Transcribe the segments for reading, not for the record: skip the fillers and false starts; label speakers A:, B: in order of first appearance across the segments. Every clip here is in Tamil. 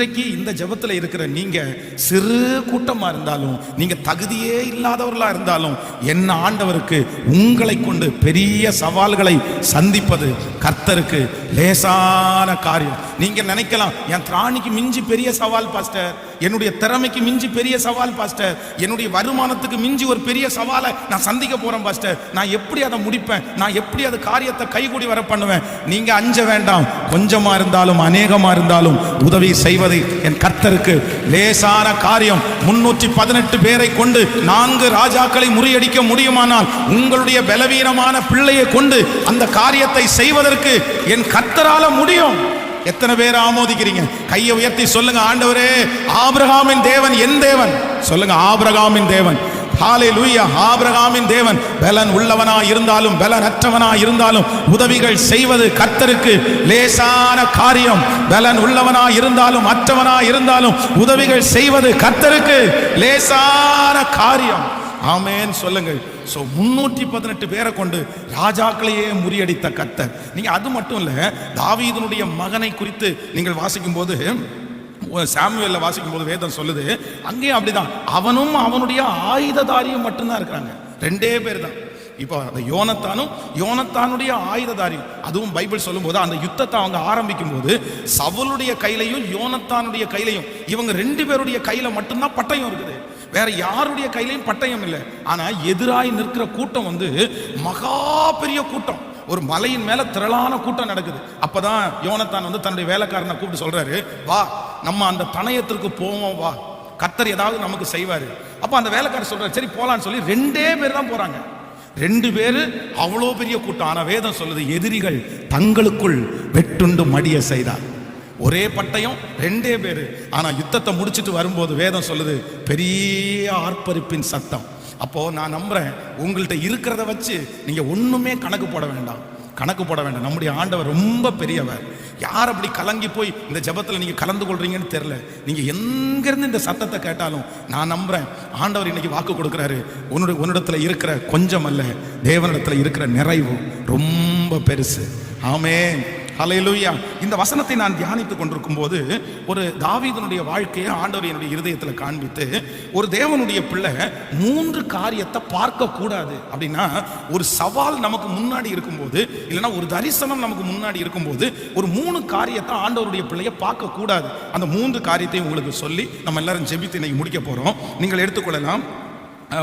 A: இன்றைக்கு இந்த ஜெபத்தில் இருக்கிற நீங்க சிறு கூட்டமா இருந்தாலும், நீங்க தகுதியே இல்லாதவர்களா இருந்தாலும், என்ன ஆண்டவருக்கு உங்களை கொண்டு பெரிய சவால்களை சந்திப்பது கர்த்தருக்கு லேசான காரியம். நீங்க நினைக்கலாம், என் திராணிக்கு மிஞ்சி பெரிய சவால் பாஸ்டர், என்னுடைய திறமைக்கு மிஞ்சி பெரிய சவால் பாஸ்டர், என்னுடைய வருமானத்துக்கு மிஞ்சி ஒரு பெரிய சவாலை நான் சந்திக்க போறேன் பாஸ்டர், நான் எப்படி அதை முடிப்பேன், நான் எப்படி அது காரியத்தை கைகூடி வர பண்ணுவேன். நீங்க அஞ்ச வேண்டாம். கொஞ்சமா இருந்தாலும் அநேகமா இருந்தாலும் உதவி செய்வது என் கர்த்தருக்கு லேசான காரியம். 318 பேரை கொண்டு 4 ராஜாக்களை முறியடிக்க முடியுமானால், உங்களுடைய பலவீனமான பிள்ளையை கொண்டு அந்த காரியத்தை செய்வதற்கு என் கர்த்தரால முடியும். எத்தனை பேர் ஆமோதிக்கிறீங்க? கையை உயர்த்தி சொல்லுங்க, ஆண்டவரே ஆபிரகாமின் தேவன் என் தேவன். சொல்லுங்க, ஆபிரகாமின் தேவன். ஹல்லேலூயா. ஆபிரகாமின் தேவன் பலன் உள்ளவனா இருந்தாலும் பலனற்றவனா இருந்தாலும் உதவிகள் செய்வது கர்த்தருக்கு லேசான காரியம். பலன் உள்ளவனா இருந்தாலும் அற்றவனா இருந்தாலும் உதவிகள் செய்வது கர்த்தருக்கு லேசான காரியம். ஆமென் சொல்லுங்கள். 318 பேரை கொண்டு ராஜாக்களையே முறியடித்த கர்த்தர். நீங்க அது மட்டும் இல்ல, தாவீதுனுடைய மகனை குறித்து நீங்கள் வாசிக்கும் போது, சாமுவேல்ல வாசிக்கும் போது வேதம் சொல்லுது, அங்கேயும் அப்படிதான், அவனும் அவனுடைய ஆயுததாரியும் மட்டும்தான் இருக்கிறாங்க. 2 பேர் தான். இப்போ அந்த யோனத்தானுடைய ஆயுததாரி, அதுவும் பைபிள் சொல்லும் போது அந்த யுத்தத்தை அவங்க ஆரம்பிக்கும் போது சவுலுடைய கையிலையும் யோனத்தானுடைய கையிலையும், இவங்க 2 பேருடைய கையில மட்டும்தான் பட்டயம் இருக்குது. வேற யாருடைய கையிலையும் பட்டயம் இல்லை. ஆனா எதிராய் நிற்கிற கூட்டம் மகா பெரிய கூட்டம். ஒரு மலையின் மேல திரளான கூட்டம் நடக்குது. அப்பதான் யோனத்தான் தன்னுடைய வேலைக்காரனை கூப்பிட்டு சொல்றாரு, வா நம்ம அந்த தனயத்திற்கு போவோம், வா கர்த்தர் ஏதாவது நமக்கு செய்வாரு. அப்ப அந்த வேலைக்காரர் சொல்றாரு, சரி போலான்னு சொல்லி 2 பேர் தான் போறாங்க. 2 பேரு அவ்வளோ பெரிய கூட்டம். ஆனா வேதம் சொல்லுது, எதிரிகள் தங்களுக்குள் வெட்டுண்டு மடிய செய்தார். ஒரே பட்டயம், 2 பேரு. ஆனா யுத்தத்தை முடிச்சுட்டு வரும்போது வேதம் சொல்லுது, பெரிய ஆர்ப்பரிப்பின் சத்தம். அப்போ நான் நம்புறேன், உங்கள்கிட்ட இருக்கிறத வச்சு நீங்க ஒண்ணுமே கணக்கு போட வேண்டாம். நம்முடைய ஆண்டவர் ரொம்ப பெரியவர். யார் அப்படி கலங்கி போய் இந்த ஜெபத்துல நீங்க கலந்து கொள்றீங்கன்னு தெரியல. நீங்க எங்கிருந்து இந்த சத்தத்தை கேட்டாலும் நான் நம்புறேன், ஆண்டவர் இன்னைக்கு வாக்கு கொடுக்கிறாரு, உன்னிடத்துல இருக்கிற கொஞ்சம் அல்ல, தேவனிடத்துல இருக்கிற நிறைவு ரொம்ப பெருசு. ஆமென். ஹல்லேலூயா. இந்த வசனத்தை நான் தியானித்துக் கொண்டிருக்கும் போது ஒரு தாவீதுனுடைய வாழ்க்கையை ஆண்டவர் என்னுடைய இருதயத்தில் காண்பித்து, ஒரு தேவனுடைய பிள்ளை 3 காரியத்தை பார்க்க கூடாது அப்படின்னா, ஒரு சவால் நமக்கு முன்னாடி இருக்கும்போது, இல்லைன்னா ஒரு தரிசனம் நமக்கு முன்னாடி இருக்கும்போது, ஒரு 3 காரியத்தை ஆண்டவருடைய பிள்ளையை பார்க்க கூடாது. அந்த 3 காரியத்தை உங்களுக்கு சொல்லி நம்ம எல்லாரும் ஜெபித்து இன்னைக்கு முடிக்க போறோம். நீங்கள் எடுத்துக்கொள்ளலாம்.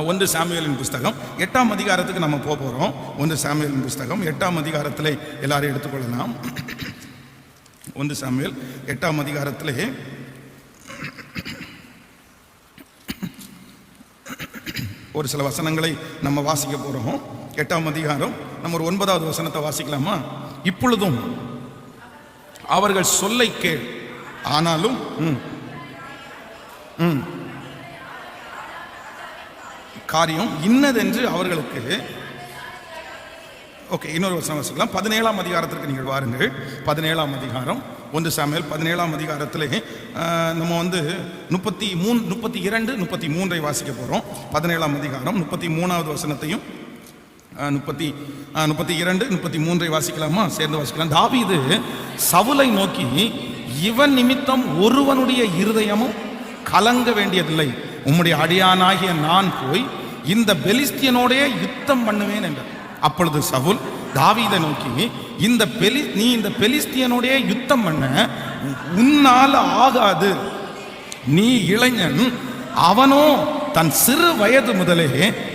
A: 1 சாமுவேலின் புஸ்தகம் 8ஆம் அதிகாரத்துக்கு நம்ம போகிறோம். 1 சாமுவேலின் புஸ்தகம் 8ஆம் அதிகாரத்திலே எல்லாரும் எடுத்துக்கொள்ளலாம். 1 சாமுவேல் 8ஆம் அதிகாரத்திலே ஒரு சில வசனங்களை நம்ம வாசிக்க போறோம். 8ஆம் அதிகாரம் நம்ம ஒரு 9வது வசனத்தை வாசிக்கலாமா? இப்பொழுதும் அவர்கள் சொல்லை கேள், ஆனாலும் காரியம் இன்னதென்று அவர்களுக்கு. ஓகே, இன்னொரு வசனம் வாசிக்கலாம். 17ஆம் அதிகாரத்திற்கு நீங்கள் வாருங்கள். 17ஆம் அதிகாரம் 1 சாமுவேல் 17ஆம் அதிகாரத்திலே நம்ம 33, 32, 33 வாசிக்க போறோம். 17ஆம் அதிகாரம் 33வது வசனத்தையும் 32, 33 வாசிக்கலாமா? சேர்ந்து வாசிக்கலாம். தாவீது சவுலை நோக்கி, இவன் நிமித்தம் ஒருவனுடைய இருதயமும் கலங்க வேண்டியதில்லை, உம்முடைய அடியானாகிய நான் போய் இந்த பெலிஸ்தியனோடே யுத்தம் பண்ணுவேன் என்றார். அப்பொழுது சவுல் தாவீதை நோக்கி, நீ இந்த பெலிஸ்தியனோடே யுத்தம் பண்ண உன்னால் ஆகாது, நீ இளைஞன், அவனோ தன் சிறு வயது முதலே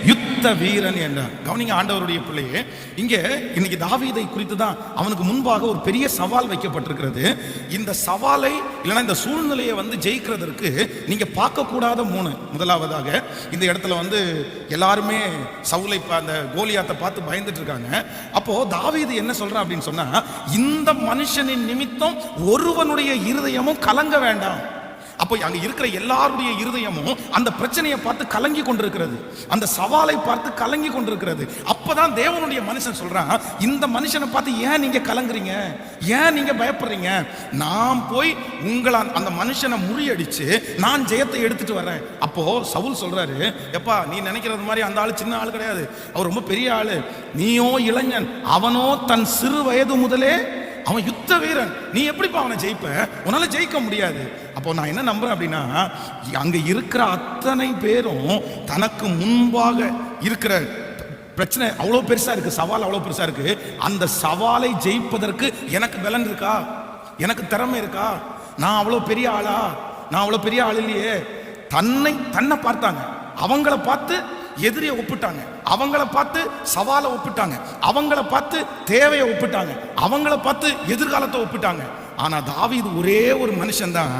A: யுத்த வீரன் என்றார். கவனிங்க ஆண்டவருடைய பிள்ளையே, இங்கே இன்னைக்கு தாவீதை குறித்து தான் அவனுக்கு முன்பாக ஒரு பெரிய சவால் வைக்கப்பட்டிருக்கிறது. இந்த சவாலை இல்லைன்னா இந்த சூழ்நிலையை ஜெயிக்கிறதற்கு நீங்க பார்க்க கூடாத 3. முதலாவதாக இந்த இடத்துல எல்லாருமே சவுலை அந்த கோலியாத்தை பார்த்து பயந்துட்டு இருக்காங்க. அப்போ தாவீது என்ன சொல்றான் அப்படின்னு சொன்னா, இந்த மனுஷனின் நிமித்தம் ஒருவனுடைய இருதயமும் கலங்க வேண்டாம். அப்போ அங்க இருக்கிற எல்லாருடைய இருதயமும் அந்த பிரச்சனையை பார்த்து கலங்கி கொண்டிருக்கிறது, அந்த சவாலை பார்த்து கலங்கி கொண்டிருக்கிறது. அப்பதான் தேவனுடைய மனுஷன் சொல்றான், இந்த மனுஷனை பார்த்து ஏன் நீங்க கலங்குறீங்க, ஏன் நீங்க பயப்படுறீங்க, நான் போய் உங்களை அந்த மனுஷனை முறியடிச்சு நான் ஜெயத்தை எடுத்துட்டு வரேன். அப்போ சவுல் சொல்றாரு, எப்பா நீ நினைக்கிறது மாதிரி அந்த ஆளு சின்ன ஆள் கிடையாது, அவர் ரொம்ப பெரிய ஆளு, நீயோ இளைஞன், அவனோ தன் சிறு வயது முதலே அவன் யுத்த வீரன். நீ எப்படிப்பா அவனை ஜெயிப்ப? உன்னால ஜெயிக்க முடியாது. அப்போ நான் என்ன நம்புறேன் அப்படின்னா, அங்க இருக்கிற அத்தனை பேரும் தனக்கு முன்பாக இருக்கிற பிரச்சனை அவ்வளோ பெருசா இருக்கு, சவால் அவ்வளோ பெருசா இருக்கு. அந்த சவாலை ஜெயிப்பதற்கு எனக்கு பலன் இருக்கா? எனக்கு திறமை இருக்கா? நான் அவ்வளோ பெரிய ஆளா? நான் அவ்வளோ பெரிய ஆள் இல்லையே. தன்னை பார்த்தாங்க, அவங்கள பார்த்து எதிரியை ஒப்பிட்டாங்க, அவங்கள பார்த்து சவாலை ஒப்பிட்டாங்க, அவங்கள பார்த்து தேவையை ஒப்பிட்டாங்க, அவங்கள பார்த்து எதிர்காலத்தை ஒப்பிட்டாங்க. ஆனா தாவீது ஒரே ஒரு மனுஷன் தான்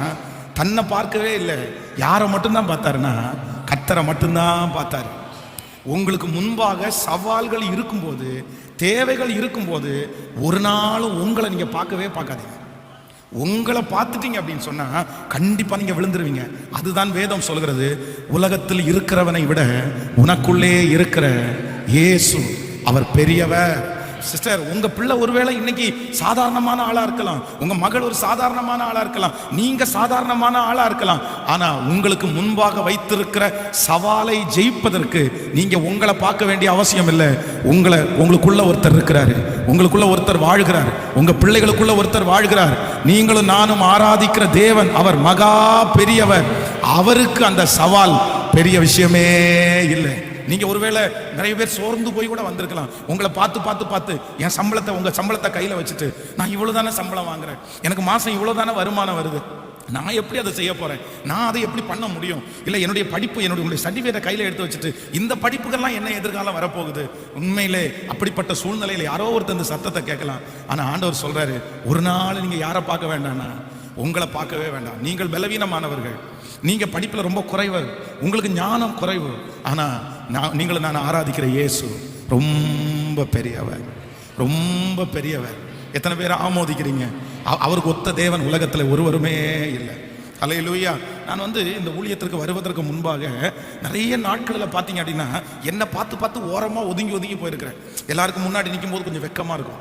A: தன்னை பார்க்கவே இல்லை. யாரை மட்டும்தான் பார்த்தாருன்னா கர்த்தரை மட்டும்தான் பார்த்தாரு. உங்களுக்கு முன்பாக சவால்கள் இருக்கும்போது, தேவைகள் இருக்கும்போது, ஒரு நாளும் உங்களை நீங்க பார்க்கவே பார்க்காதீங்க. உங்களை பார்த்துட்டீங்க அப்படின்னு சொன்னா கண்டிப்பா நீங்க விழுந்துருவீங்க. அதுதான் வேதம் சொல்கிறது, உலகத்தில் இருக்கிறவனை விட உனக்குள்ளே இருக்கிற இயேசு அவர் பெரியவர். சிஸ்டர், உங்க பிள்ளை ஒருவேளை இன்னைக்கு சாதாரணமான ஆளா இருக்கலாம், உங்க மகள் ஒரு சாதாரணமான ஆளா இருக்கலாம், நீங்க சாதாரணமான ஆளா இருக்கலாம். ஆனா உங்களுக்கு முன்பாக வைத்திருக்கிற சவாலை ஜெயிப்பதற்கு நீங்க உங்களை பார்க்க வேண்டிய அவசியம் இல்லை. உங்களுக்குள்ள ஒருத்தர் இருக்கிறாரு, உங்களுக்குள்ள ஒருத்தர் வாழ்கிறார், உங்க பிள்ளைகளுக்குள்ள ஒருத்தர் வாழ்கிறார். நீங்களும் நானும் ஆராதிக்கிற தேவன் அவர் மகா பெரியவர். அவருக்கு அந்த சவால் பெரிய விஷயமே இல்லை. நீங்க ஒருவேளை நிறைய பேர் சோர்ந்து போய் கூட வந்திருக்கலாம். உங்களை பார்த்து உங்க சம்பளத்தை கையில வச்சுட்டு, நான் இவ்வளவுதானே சம்பளம் வாங்குறேன், எனக்கு மாசம் இவ்வளவுதானே வருமானம் வருது, நான் எப்படி அதை செய்ய போறேன், நான் அதை எப்படி பண்ண முடியும், இல்லை என்னுடைய படிப்பு, என்னுடைய சர்டிஃபிகேட்டை கையில் எடுத்து வச்சுட்டு இந்த படிப்புகள்லாம் என்ன எதிர்காலம் வரப்போகுது. உண்மையிலே அப்படிப்பட்ட சூழ்நிலையில் யாரோ ஒருத்தர் இந்த சத்தத்தை கேட்கலாம். ஆனால் ஆண்டவர் சொல்றாரு, ஒரு நாள் நீங்க யாரை பார்க்க வேண்டாம்னா உங்களை பார்க்கவே வேண்டாம். நீங்கள் பலவீனமானவர்கள், நீங்க படிப்பில் ரொம்ப குறைவு, உங்களுக்கு ஞானம் குறைவு. ஆனா நான் ஆராதிக்கிற இயேசு ரொம்ப பெரியவர், ரொம்ப பெரியவர். எத்தனை பேர் ஆமோதிக்கிறீங்க? அவருக்கு ஒத்த தேவன் உலகத்தில் ஒருவருமே இல்லை. அல்லேலூயா. நான் இந்த ஊழியத்திற்கு வருவதற்கு முன்பாக நிறைய நாட்களில் பார்த்தீங்க அப்படின்னா என்னை பார்த்து ஓரமாக ஒதுங்கி போயிருக்கிறேன். எல்லாருக்கும் முன்னாடி நிற்கும் போது கொஞ்சம் வெக்கமாக இருக்கும்.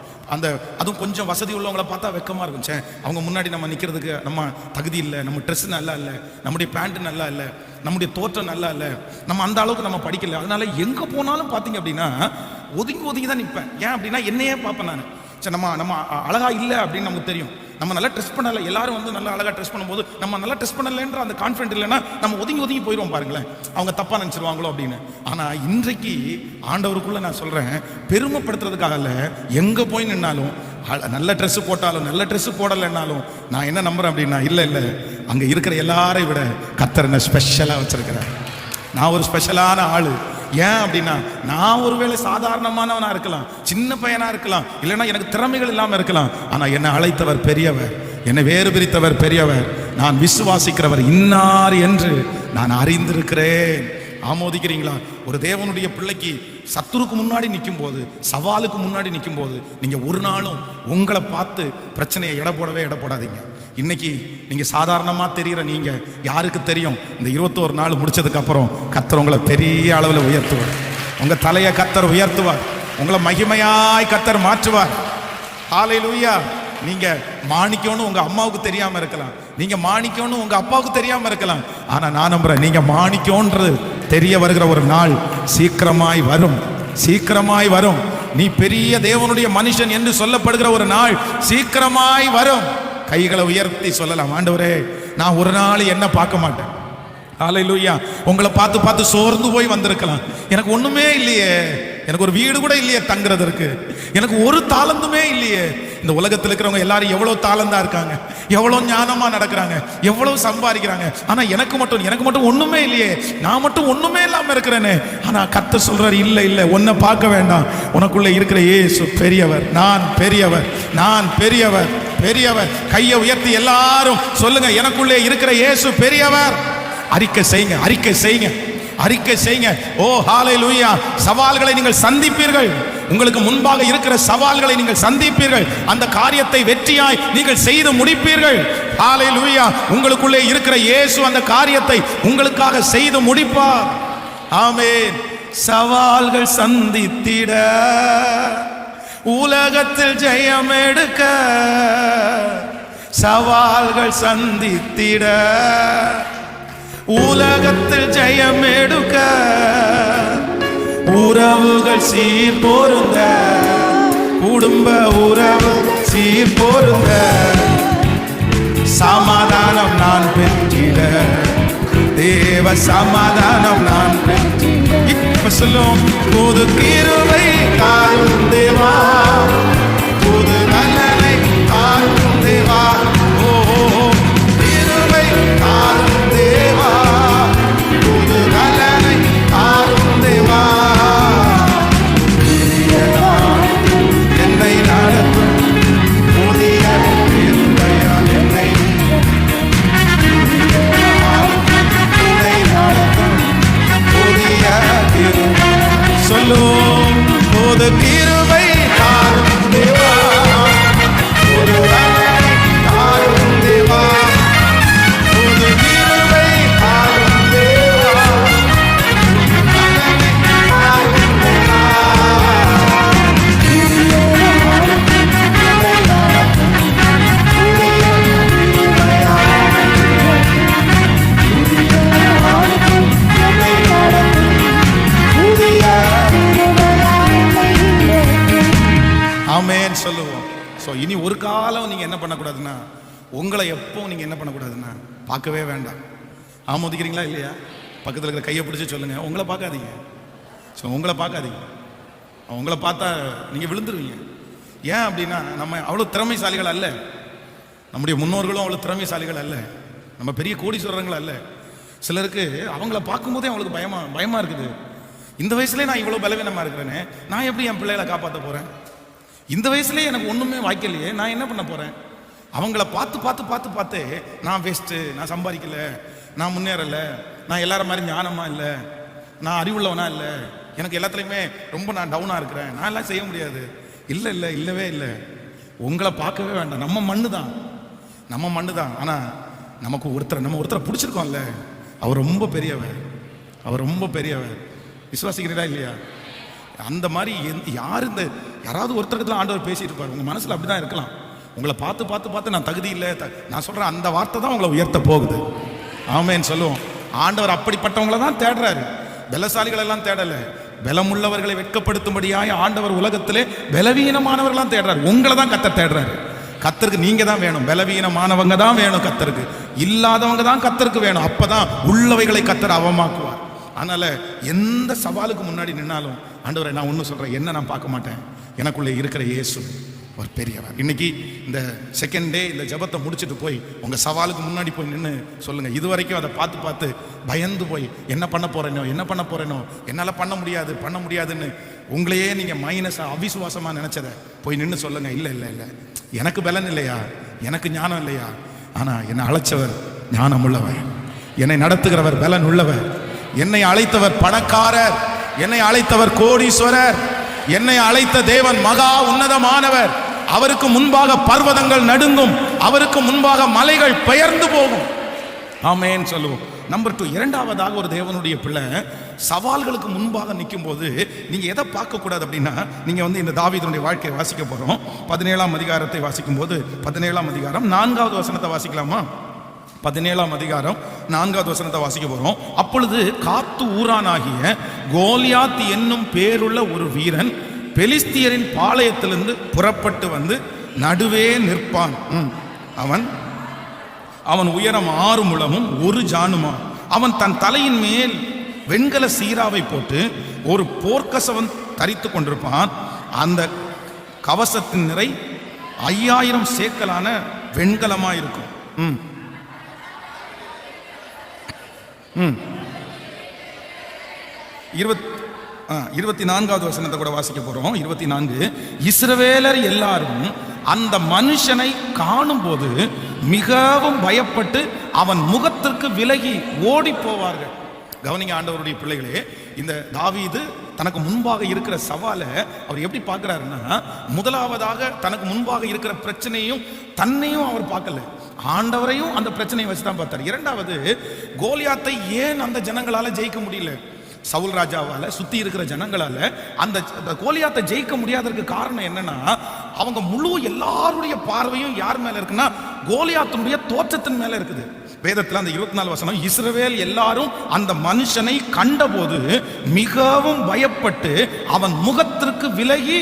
A: அதுவும் கொஞ்சம் வசதி உள்ளவங்களை பார்த்தா வெக்கமாக இருக்கும். சே, அவங்க முன்னாடி நம்ம நிற்கிறதுக்கு நம்ம தகுதி இல்லை, நம்ம ட்ரெஸ் நல்லா இல்லை, நம்முடைய பேண்ட் நல்லா இல்லை, நம்முடைய தோற்றம் நல்லா இல்லை, நம்ம அந்த அளவுக்கு நம்ம படிக்கல. அதனால எங்கே போனாலும் பார்த்தீங்க அப்படின்னா ஒதுங்கி தான் நிற்பேன். ஏன் அப்படின்னா என்னையே பார்ப்பேன் நான். சரி, நம்ம அழகா இல்லை அப்படின்னு நமக்கு தெரியும். நம்ம நல்லா ட்ரெஸ் பண்ணல, எல்லாரும் நல்லா அழகா ட்ரெஸ் பண்ணும்போது நம்ம நல்லா ட்ரெஸ் பண்ணலன்ற அந்த கான்ஃபிடென்ட் இல்லைன்னா நம்ம ஒதுங்கி போயிடுவோம். பாருங்களேன், அவங்க தப்பா நினைச்சிருவாங்களோ அப்படின்னு. ஆனா இன்றைக்கு ஆண்டவருக்குள்ள நான் சொல்றேன், பெருமைப்படுத்துறதுக்காக இல்ல, எங்க போய் நின்னாலும் நல்ல ட்ரெஸ் போட்டாலும் நல்ல ட்ரெஸ் போடலைன்னாலும் நான் என்ன நம்புறேன் அப்படின்னா, இல்லை அங்க இருக்கிற எல்லாரையும் விட கர்த்தர் என்ன ஸ்பெஷலா வச்சிருக்கிறேன். நான் ஒரு ஸ்பெஷலான ஆளு. ஏன் அப்படின்னா, நான் ஒருவேளை சாதாரணமானவனா இருக்கலாம், சின்ன பையனா இருக்கலாம், இல்லைன்னா எனக்கு திறமைகள் இல்லாம இருக்கலாம். ஆனா என்னை அழைத்தவர் பெரியவர், என்னை வேறு பிரித்தவர் பெரியவர், நான் விசுவாசிக்கிறவர் இன்னார் என்று நான் அறிந்திருக்கிறேன். ஆமோதிக்கிறீங்களா? ஒரு தேவனுடைய பிள்ளைக்கு சத்துருக்கு முன்னாடி நிற்கும் போது, சவாலுக்கு முன்னாடி நிற்கும் போது, நீங்க ஒரு நாளும் உங்களை பார்த்து பிரச்சனையை எடை போடாதீங்க. இன்னைக்கு நீங்க சாதாரணமா தெரிகிற நீங்க யாருக்கு தெரியும், இந்த 21 நாள் முடிச்சதுக்கு அப்புறம் கர்த்தர் உங்களை பெரிய அளவில் உயர்த்துவார். உங்க தலையை கர்த்தர் உயர்த்துவார், உங்களை மகிமையாய் கர்த்தர் மாற்றுவார். ஹல்லேலூயா. நீங்க மாணிக்கம்னு உங்க அம்மாவுக்கு தெரியாம இருக்கலாம், நீங்க மாணிக்கம்னு உங்க அப்பாவுக்கு தெரியாம இருக்கலாம். ஆனா நான் நம்புறேன், நீங்க மாணிக்கம்ன்றது தெரிய வருகிற ஒரு நாள் சீக்கிரமாய் வரும். நீ பெரிய தேவனுடைய மனுஷன் என்று சொல்லப்படுகிற ஒரு நாள் சீக்கிரமாய் வரும். கைகளை உயர்த்தி சொல்லலாம், ஆண்டவரே நான் ஒரு நாள் என்ன பார்க்க மாட்டேன். ஹல்லேலூயா. உங்களை பார்த்து சோர்ந்து போய் வந்திருக்கலாம். எனக்கு ஒண்ணுமே இல்லையே, எனக்கு ஒரு வீடு கூட இல்லையே தங்குறதற்கு, எனக்கு ஒரு தாளந்துமே இல்லையே. இந்த உலகத்தில் இருக்கிறவங்க எல்லாரும் எவ்வளவு தாளந்தா இருக்காங்க, எவ்வளவு ஞானமா நடக்கிறாங்க, எவ்வளவு சம்பாதிக்கிறாங்க. ஆனா எனக்கு மட்டும் ஒண்ணுமே இல்லையே, நான் மட்டும் ஒண்ணுமே இல்லாம இருக்கிறேன்னு. ஆனா கர்த்தர் சொல்றாரு, இல்ல உன்னை பார்க்க வேண்டாம், உனக்குள்ள இருக்கிற இயேசு பெரியவர், நான் பெரியவர். கையை உயர்த்தி எல்லாரும் சொல்லுங்க, எனக்குள்ளே இருக்கிற இயேசு பெரியவர். அறிக்கை செய்யுங்க. ஓ ஹல்லேலூயா. சவால்களை நீங்கள் சந்திப்பீர்கள், உங்களுக்கு முன்பாக இருக்கிற சவால்களை நீங்கள் சந்திப்பீர்கள், அந்த காரியத்தை வெற்றியாய் நீங்கள் செய்து முடிப்பீர்கள். ஹல்லேலூயா. உங்களுக்குள்ளே இருக்கிற இயேசு அந்த காரியத்தை உங்களுக்காக செய்து முடிப்பார். ஆமென். சவால்கள் சந்தித்திட, உலகத்தில் ஜெயம் எடுக்க, சவால்கள் சந்தித்திட, உலகத்தில் ஜெயம் எடுக்க, உறவுகள் சீர் பொருந்த, குடும்ப உறவு சீர் பொருந்த சமாதானம் நான் பெற்றிட தேவ சமாதானம் நான் பெற்றிட. இப்ப சொல்லும் புது கிருபை தாரும் தேவா, புது நலனை தாரும் தேவா, ஓ கிருபை தாரும் தேவா, புது நலனை தாரும் தேவா. என்னை நடத்தும் புதிய கிருபையால் என்னை நடத்தும் புதிய கிருபை. சொல்லும் புது கிருபை தாரும் தேவா, புது நலனை தாரும் தேவா, புது கிருபை தாரும் தேவா, நலனை தாரும் தேவா. ஆமென் சொல்லுவோம். ஸோ இனி ஒரு காலம் நீங்கள் என்ன பண்ணக்கூடாதுன்னா, உங்களை எப்போ நீங்கள் என்ன பண்ணக்கூடாதுன்னா பார்க்கவே வேண்டாம். ஆமோதிக்கிறீங்களா இல்லையா? பக்கத்தில் இருக்கிற கையை பிடிச்சி சொல்லுங்க, உங்களை பார்க்காதீங்க. ஸோ உங்களை பார்க்காதீங்க. உங்களை பார்த்தா நீங்கள் விழுந்துருவீங்க. ஏன் அப்படின்னா, நம்ம அவ்வளோ திறமைசாலிகள் அல்ல. நம்முடைய முன்னோர்களும் அவ்வளோ திறமைசாலிகள் அல்ல. நம்ம பெரிய கோடீஸ்வரர்கள் அல்ல. சிலருக்கு அவங்கள பார்க்கும்போதே அவங்களுக்கு பயமாக இருக்குது. இந்த வயசுலேயே நான் இவ்வளோ பலவீனமாக இருக்கிறேனே, நான் எப்படி என் பிள்ளைகளை காப்பாற்ற போகிறேன்? இந்த வயசுலேயே எனக்கு ஒன்றுமே வாய்க்கலையே, நான் என்ன பண்ண போகிறேன்? அவங்கள பார்த்து பார்த்து பார்த்து பார்த்து நான் வேஸ்ட்டு, நான் சம்பாதிக்கலை, நான் முன்னேறலை, நான் எல்லாரும் மாதிரி ஞானமாக இல்லை, நான் அறிவுள்ளவனா இல்லை, எனக்கு எல்லாத்துலேயுமே ரொம்ப நான் டவுனாக இருக்கிறேன், நான் எல்லாம் செய்ய முடியாது. இல்லை இல்லை, இல்லவே இல்லை. உங்களை பார்க்கவே வேண்டாம். நம்ம மண்ணு தான், நம்ம மண்ணு தான். ஆனால் நம்ம ஒருத்தரை பிடிச்சிருக்கோம்ல, அவர் ரொம்ப பெரியவர், அவர் ரொம்ப பெரியவர். விசுவாசிக்கிறீரா இல்லையா? அந்த மாதிரி யாராவது ஒருத்தரத்துல ஆண்டவர் பேசிட்டு இருப்பார். உங்க மனசுல அப்படிதான் இருக்கலாம். உங்களை பார்த்து பார்த்து பார்த்து நான் தகுதி இல்லை, நான் சொல்றேன் அந்த வார்த்தை தான் உங்களை உயர்த்த போகுது. ஆமென் சொல்லுவோம். ஆண்டவர் அப்படிப்பட்டவங்களை தான் தேடுறாரு, பலசாலிகள் எல்லாம் தேடல. பலமுள்ளவர்களை வெட்கப்படுத்தும்படியாய் ஆண்டவர் உலகத்திலே பலவீனமானவர்களாம் தேடுறாரு. உங்களை தான் கர்த்தர் தேடுறாரு. கர்த்தருக்கு நீங்க தான் வேணும். பலவீனமானவங்க தான் வேணும் கர்த்தருக்கு, இல்லாதவங்க தான் கர்த்தருக்கு வேணும். அப்பதான் உள்ளவைகளை கர்த்தர் அவமாக்குவார். அதனால எந்த சவாலுக்கு முன்னாடி நின்னாலும், ஆண்டவரை நான் ஒன்று சொல்றேன், என்ன நான் பார்க்க மாட்டேன், எனக்குள்ளே இருக்கிற இயேசு ஒரு பெரியவர். இன்னைக்கு இந்த செகண்ட் டே இந்த ஜெபத்தை முடிச்சுட்டு போய் உங்க சவாலுக்கு முன்னாடி போய் நின்று சொல்லுங்க. இது வரைக்கும் அதை பார்த்து பார்த்து பயந்து போய் என்ன பண்ண போறேனோ, என்னால் பண்ண முடியாதுன்னு உங்களையே நீங்க மைனஸா அவிசுவாசமா நினைச்சதை போய் நின்று சொல்லுங்க. இல்லை இல்லை இல்லை, எனக்கு பலன் இல்லையா, எனக்கு ஞானம் இல்லையா, ஆனா என்னை அழைச்சவர் ஞானம் உள்ளவர், என்னை நடத்துகிறவர் பலன் உள்ளவர், என்னை அழைத்தவர் பணக்காரர், என்னை அழைத்தவர் கோடீஸ்வரர், என்னை அழைத்த தேவன் மகா உன்னதமானவர். அவருக்கு முன்பாக பர்வதங்கள் நடுங்கும், அவருக்கு முன்பாக மலைகள் பெயர்ந்து போகும். ஆமென் சொல்லுவோம். நம்பர் 2, இரண்டாவதாக ஒரு தேவனுடைய பிள்ளை சவால்களுக்கு முன்பாக நிற்கும் போது நீங்க எதை பார்க்க கூடாது அப்படின்னா, நீங்க இந்த தாவீதுடைய வாழ்க்கையை வாசிக்க போறோம். 17ஆம் அதிகாரத்தை வாசிக்கும் போது 17ஆம் அதிகாரம் 4வது வசனத்தை வாசிக்கலாமா? 17ஆம் அதிகாரம் 4வது வசனத்தை வாசிக்க போறோம். அப்பொழுது காத்து ஊரானாகிய கோலியாத் என்னும் பேருள்ள ஒரு வீரன் பெலிஸ்தியரின் பாளையத்திலிருந்து புறப்பட்டு வந்து நடுவே நிற்பான். அவன் உயரம் 6 முழமும் 1 ஜானுமா. அவன் தன் தலையின் மேல் வெண்கல சீராவை போட்டு ஒரு போர்க்கசவன் தரித்து கொண்டிருப்பான். அந்த கவசத்தின் நிறை 5000 சேக்கலான வெண்கலமா இருக்கும். 24வது வசனத்தை கூட வாசிக்க போறோம். 24. இஸ்ரவேலர் எல்லாரும் அந்த மனுஷனை காணும் போது மிகவும் பயப்பட்டு அவன் முகத்திற்கு விலகி ஓடி போவார்கள். கவனிங்க ஆண்டவருடைய பிள்ளைகளே, இந்த தாவீது தனக்கு முன்பாக இருக்கிற சவாலை அவர் எப்படி பார்க்கிறாருன்னா, முதலாவதாக தனக்கு முன்பாக இருக்கிற பிரச்சனையும் தன்னையும் அவர் பார்க்கல, ஆண்டவரையும் அந்த பிரச்சனையை வச்சுதான் பார்த்தார். இரண்டாவது, கோலியாத்தை ஏன் அந்த ஜனங்களால ஜெயிக்க முடியல, சவுல் ராஜாவால சுத்தி இருக்கிற ஜனங்களால அந்த கோலியாத்தை ஜெயிக்க முடியாததுக்கு காரணம் என்னன்னா, அவங்க முழு எல்லாருடைய பார்வையும் யார் மேல இருக்குன்னா கோலியாத்தினுடைய தோற்றத்தின் மேல இருக்குது. வேதத்தில் அந்த 24 வசனம், இஸ்ரவேல் எல்லாரும் அந்த மனுஷனை கண்டபோது மிகவும் பயப்பட்டு அவன் முகத்திற்கு விலகி